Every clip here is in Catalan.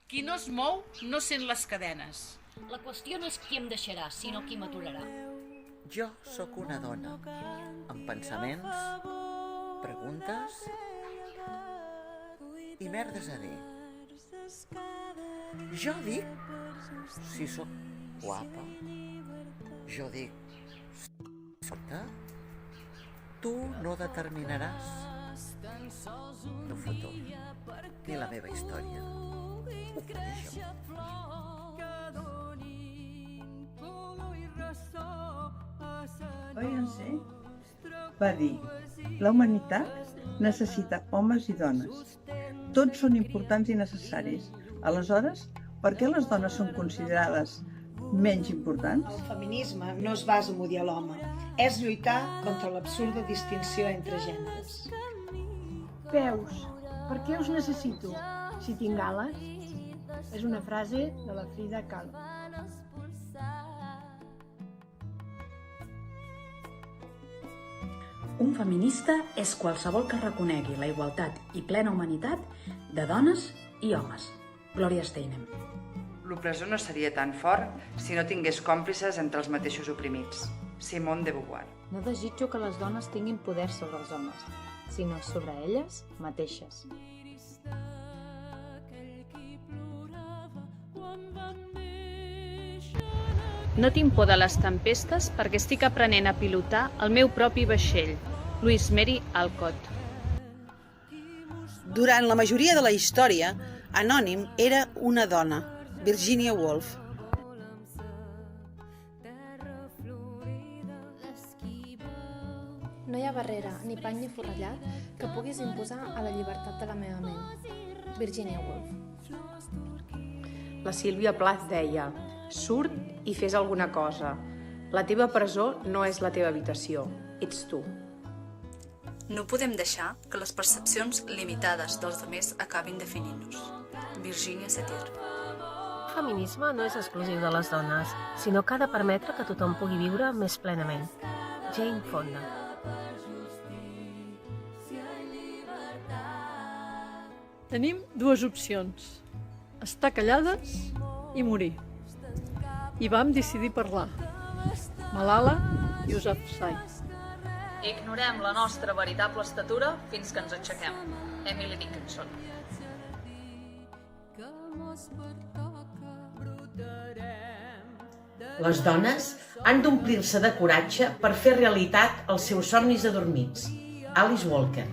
Qui no es mou no sent les cadenes. La qüestió no és qui em deixarà, sinó qui m'aturarà. Jo sóc una dona, amb pensaments, preguntes i merdes a dir. Jo dic si sóc guapa, jo dic sota, tu no determinaràs el meu futur ni la meva història. Ho crec jo. Beyoncé va dir: la humanitat necessita homes i dones. Tots són importants i necessaris. Aleshores, per què les dones són considerades menys importants? El feminisme no es basa en odiar l'home, és lluitar contra l'absurda distinció entre gèneres. Peus, per què us necessito si tinc ales? És una frase de la Frida Kahlo. Un feminista és qualsevol que reconegui la igualtat i plena humanitat de dones i homes. Gloria Steinem. L'opressor no seria tan fort si no tingués còmplices entre els mateixos oprimits. Simone de Beauvoir. No desitjo que les dones tinguin poder sobre els homes, sinó sobre elles mateixes. No tinc por de les tempestes perquè estic aprenent a pilotar el meu propi vaixell. Louise Mary Alcott. Durant la majoria de la història, Anònim era una dona, Virginia Woolf. No hi ha barrera, ni pany ni forrellat que puguis imposar a la llibertat de la meva ment. Virginia Woolf. La Sílvia Plath deia: surt i fes alguna cosa. La teva presó no és la teva habitació, ets tu. No podem deixar que les percepcions limitades dels altres acabin definint-nos. Virginia Satir. El feminisme no és exclusiu de les dones, sinó que ha de permetre que tothom pugui viure més plenament. Jane Fonda. Tenim dues opcions: estar callades i morir. I vam decidir parlar. Malala Yousafzai. Ignorem la nostra veritable estatura fins que ens aixequem. Emily Dickinson. Les dones han d'omplir-se de coratge per fer realitat els seus somnis adormits. Alice Walker.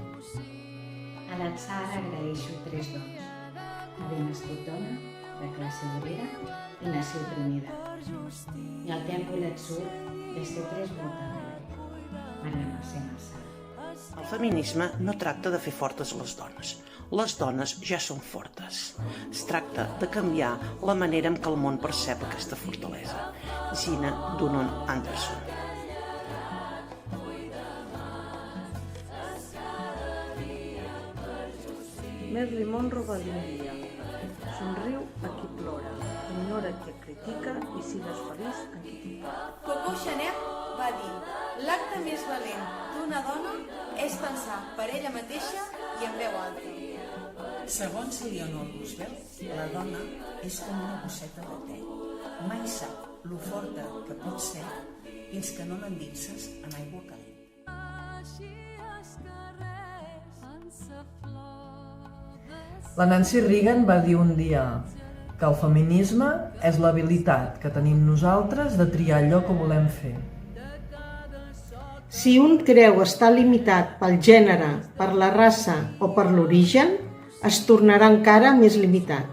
A l'atzar agraeixo 3 dons: haver nascut dona, de classe obrera i nació oprimida. I al tempo i l'atzur desde 3 voltes Maria Mercè Marçal. El feminisme no tracta de fer fortes les dones. Les dones ja són fortes. Es tracta de canviar la manera en què el món percep aquesta fortalesa. Gina Dunham Anderson. Marilyn Monroe va dir un dia: somriu a qui plora, ignora qui et critica i sigues feliç amb qui t'importa. Coco Chanel va dir: l'acte més valent d'una dona és pensar per ella mateixa i en veu alta. Segons Eleanor Roosevelt, la dona és com una bosseta de te. Mai sap lo forta que pot ser fins que no l'endinses en aigua calent. La Nancy Reagan va dir un dia que el feminisme és l'habilitat que tenim nosaltres de triar allò que volem fer. Si un creu estar limitat pel gènere, per la raça o per l'origen, es tornarà encara més limitat.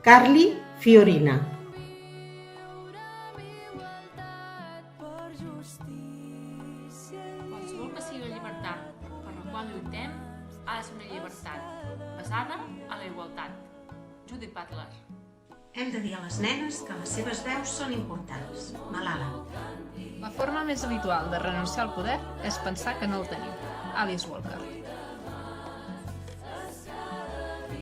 Carly Fiorina. Qualsevol que sigui la llibertat per la qual lluitem ha de ser una llibertat basada en la igualtat. Judith Butler. Hem de dir a les nenes que les seves veus són importants. Malala. La forma més habitual de renunciar al poder és pensar que no el tenim. Alice Walker.